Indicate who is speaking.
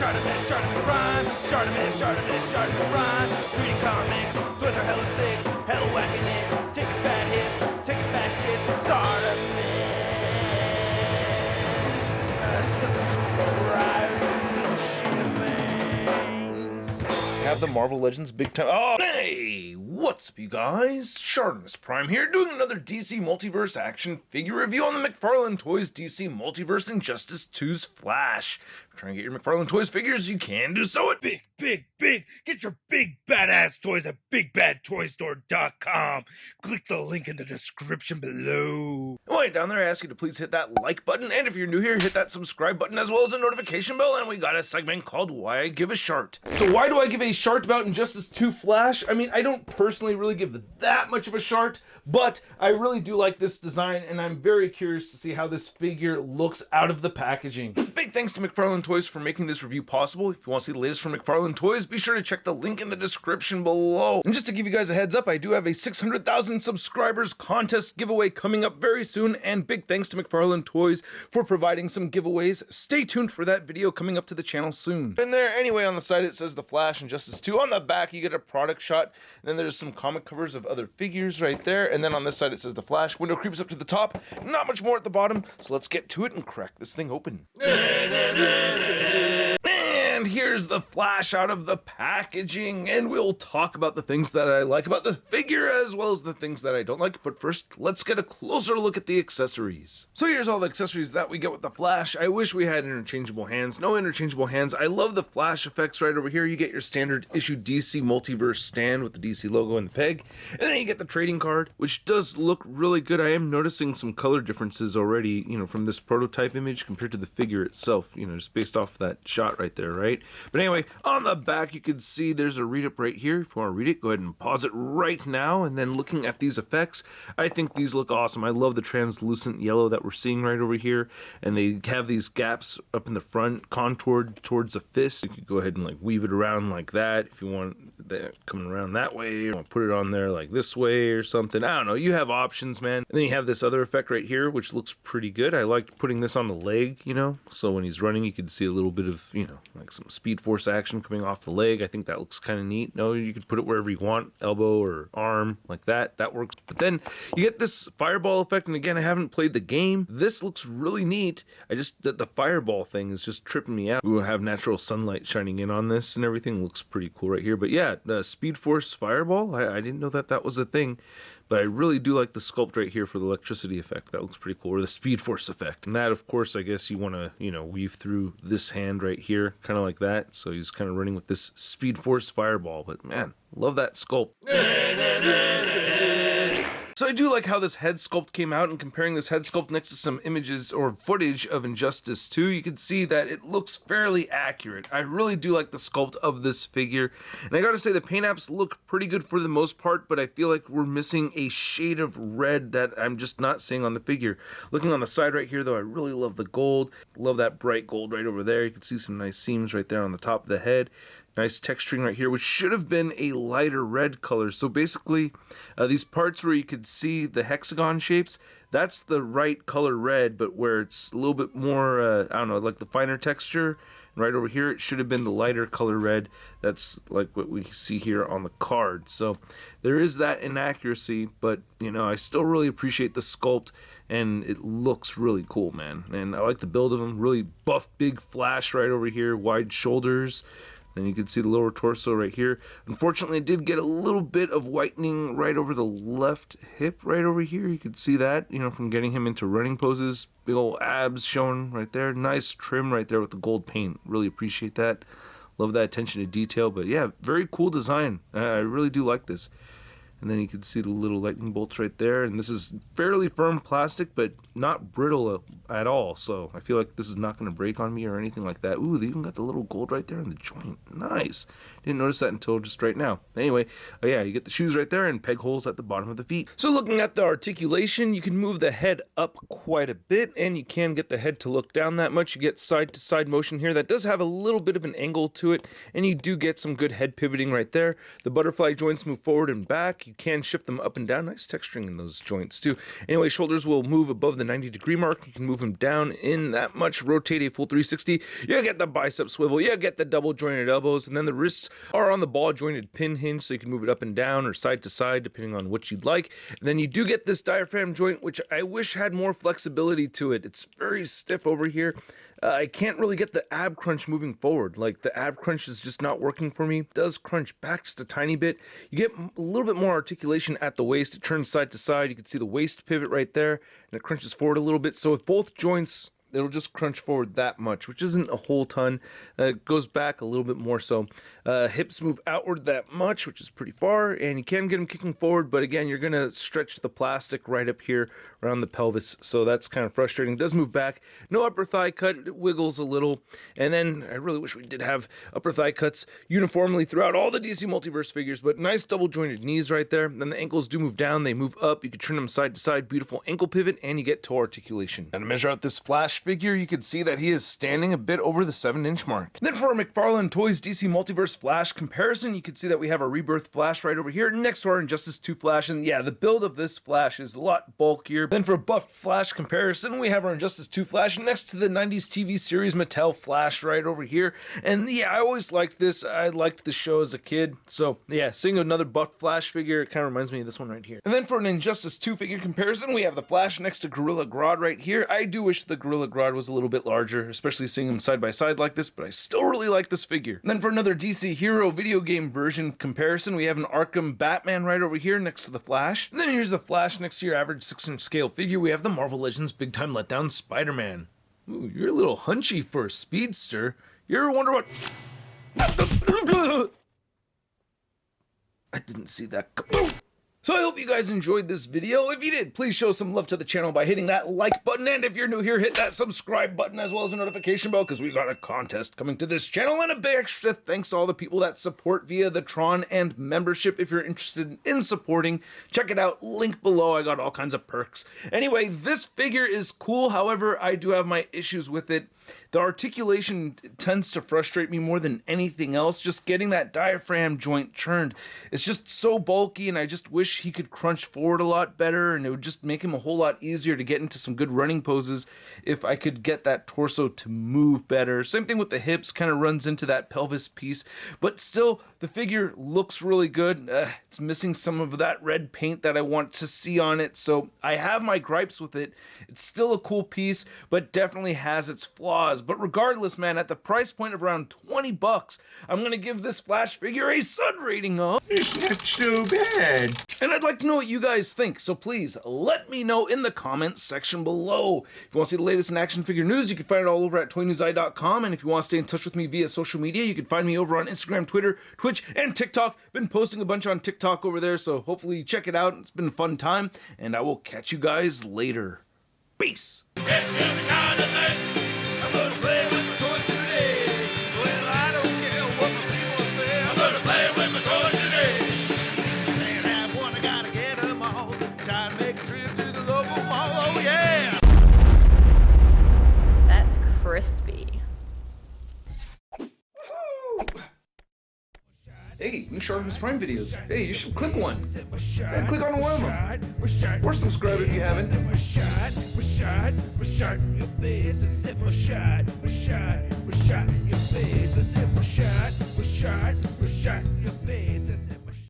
Speaker 1: ShartimusPrime, ShartimusPrime. Reading comics, toys are hella sick, hella whacking it, taking bad hits, taking bad shit. Subscribe.
Speaker 2: Have the Marvel Legends big time. Oh, hey, what's up, you guys? ShartimusPrime here, doing another DC Multiverse action figure review on the McFarlane Toys DC Multiverse Injustice 2's Flash. If you're trying to get your McFarlane Toys figures, you can do so at
Speaker 3: Big. Get your big badass toys at BigBadToyStore.com. Click the link in the description below.
Speaker 2: Wait, down there I ask you to please hit that like button, and if you're new here, hit that subscribe button as well as a notification bell, and we got a segment called Why I Give a Shart. So why do I give a shart about Injustice 2 Flash? I mean, I don't personally really give that much of a shart, but I really do like this design, and I'm very curious to see how this figure looks out of the packaging. Big thanks to McFarlane Toys for making this review possible. If you want to see the latest from McFarlane Toys, be sure to check the link in the description below. And just to give you guys a heads up, I do have a 600,000 subscribers contest giveaway coming up very soon, and big thanks to McFarlane Toys for providing some giveaways. Stay tuned for that video coming up to the channel soon. And there, anyway, on the side it says The Flash Injustice 2. On the back you get a product shot, and then there's some comic covers of other figures right there, and then on this side it says The Flash. Window creeps up to the top, not much more at the bottom, so let's get to it and crack this thing open. And here's the Flash out of the packaging, and we'll talk about the things that I like about the figure as well as the things that I don't like, but first, let's get a closer look at the accessories. So here's all the accessories that we get with the Flash. I wish we had interchangeable hands. No interchangeable hands. I love the Flash effects right over here. You get your standard issue DC Multiverse stand with the DC logo and the peg, and then you get the trading card, which does look really good. I am noticing some color differences already, from this prototype image compared to the figure itself, just based off that shot right there, right? But anyway, on the back you can see there's a read-up right here. If you want to read it, go ahead and pause it right now. And then looking at these effects, I think these look awesome. I love the translucent yellow that we're seeing right over here. And they have these gaps up in the front, contoured towards a fist. You could go ahead and like weave it around like that if you want that coming around that way. Or you want to put it on there like this way or something. I don't know. You have options, man. And then you have this other effect right here, which looks pretty good. I like putting this on the leg, so when he's running, you can see a little bit of, like some speed force action coming off the leg. I think that looks kind of neat. You could put it wherever you want, elbow or arm, like that. That works. But then you get this fireball effect, and again, I haven't played the game. This looks really neat. The fireball thing is just tripping me out. We will have natural sunlight shining in on this and everything. Looks pretty cool right here. But yeah, speed force fireball, I didn't know that was a thing. But I really do like the sculpt right here for the electricity effect. That looks pretty cool. Or the speed force effect. And that, of course, I guess you want to, weave through this hand right here. Kind of like that. So he's kind of running with this speed force fireball. But man, love that sculpt. So I do like how this head sculpt came out, and comparing this head sculpt next to some images or footage of Injustice 2, you can see that it looks fairly accurate. I really do like the sculpt of this figure, and I gotta say the paint apps look pretty good for the most part, but I feel like we're missing a shade of red that I'm just not seeing on the figure. Looking on the side right here though, I really love the gold. Love that bright gold right over there. You can see some nice seams right there on the top of the head. Nice texturing right here, which should have been a lighter red color. So basically, these parts where you could see the hexagon shapes, that's the right color red, but where it's a little bit more, I don't know, like the finer texture. And right over here, it should have been the lighter color red. That's like what we see here on the card. So there is that inaccuracy, but, I still really appreciate the sculpt, and it looks really cool, man. And I like the build of him. Really buff, big Flash right over here, wide shoulders. Then you can see the lower torso right here. Unfortunately, it did get a little bit of whitening right over the left hip right over here. You can see that, from getting him into running poses. Big old abs showing right there. Nice trim right there with the gold paint. Really appreciate that. Love that attention to detail. But yeah, very cool design. I really do like this. And then you can see the little lightning bolts right there. And this is fairly firm plastic, but not brittle at all. So I feel like this is not going to break on me or anything like that. Ooh, they even got the little gold right there in the joint. Nice. Didn't notice that until just right now. Anyway, yeah, you get the shoes right there and peg holes at the bottom of the feet. So looking at the articulation, you can move the head up quite a bit, and you can get the head to look down that much. You get side-to-side motion here. That does have a little bit of an angle to it, and you do get some good head pivoting right there. The butterfly joints move forward and back. You can shift them up and down. Nice texturing in those joints too. Anyway, shoulders will move above the 90-degree mark. You can move them down in that much, rotate a full 360. You get the bicep swivel, you get the double jointed elbows, and then the wrists are on the ball jointed pin hinge, so you can move it up and down or side to side depending on what you'd like. And then you do get this diaphragm joint, which I wish had more flexibility to it. It's very stiff over here. I can't really get the ab crunch moving forward. Like, the ab crunch is just not working for me. It does crunch back just a tiny bit. You get a little bit more articulation at the waist. It turns side to side. You can see the waist pivot right there, and it crunches forward a little bit. So with both joints, it'll just crunch forward that much, which isn't a whole ton. It goes back a little bit more so. Hips move outward that much, which is pretty far, and you can get them kicking forward, but again, you're going to stretch the plastic right up here around the pelvis, so that's kind of frustrating. It does move back. No upper thigh cut. It wiggles a little, and then I really wish we did have upper thigh cuts uniformly throughout all the DC Multiverse figures, but nice double jointed knees right there. Then the ankles do move down. They move up. You can turn them side to side. Beautiful ankle pivot, and you get toe articulation. And to measure out this Flash figure, you can see that he is standing a bit over the 7-inch mark. Then for our McFarlane Toys DC Multiverse Flash comparison, you can see that we have our Rebirth Flash right over here next to our Injustice 2 Flash, and yeah, the build of this Flash is a lot bulkier. Then for a buff Flash comparison, we have our Injustice 2 Flash next to the 90s TV series Mattel Flash right over here, and yeah, I always liked this. I liked the show as a kid, so yeah, seeing another buff Flash figure, it kind of reminds me of this one right here. And then for an Injustice 2 figure comparison, we have the Flash next to Gorilla Grodd right here. I do wish the Gorilla Grodd was a little bit larger, especially seeing them side by side like this, but I still really like this figure. And then for another DC Hero video game version comparison, we have an Arkham Batman right over here next to the Flash. And then here's the Flash next to your average 6-inch scale figure. We have the Marvel Legends Big Time Letdown Spider-Man. Ooh, you're a little hunchy for a speedster. You ever wonder what... I didn't see that. So I hope you guys enjoyed this video. If you did, please show some love to the channel by hitting that like button, and if you're new here, hit that subscribe button as well as a notification bell, because we got a contest coming to this channel. And a big extra thanks to all the people that support via the Tron and membership. If you're interested in supporting, check it out, link below. I got all kinds of perks. Anyway, this figure is cool, however, I do have my issues with it. The articulation tends to frustrate me more than anything else. Just getting that diaphragm joint churned, it's just so bulky, and I just wish he could crunch forward a lot better, and it would just make him a whole lot easier to get into some good running poses if I could get that torso to move better. Same thing with the hips, kind of runs into that pelvis piece, but still the figure looks really good. It's missing some of that red paint that I want to see on it, so I have my gripes with it. It's still a cool piece, but definitely has its flaws. But regardless, man, at the price point of around $20, I'm gonna give this Flash figure a Sud rating of...
Speaker 4: It's not too bad.
Speaker 2: And I'd like to know what you guys think, so please let me know in the comments section below. If you want to see the latest in action figure news, you can find it all over at toynewseye.com, and if you want to stay in touch with me via social media, you can find me over on Instagram, Twitter, Twitch, and TikTok. Been posting a bunch on TikTok over there, so hopefully check it out. It's been a fun time, and I will catch you guys later. Peace!
Speaker 1: I'm gonna play with my toys today. Well, I don't care what my people say. I'm gonna play with my toys today. Can't have one, I gotta get them all. Time to make a trip to the local mall. Oh yeah!
Speaker 5: That's crispy.
Speaker 2: Hey, new ShartimusPrime videos. Hey, you should click one. Yeah, click on one of them. Or subscribe if you haven't.
Speaker 1: Your face is it my shot, your face is it my shot, your face is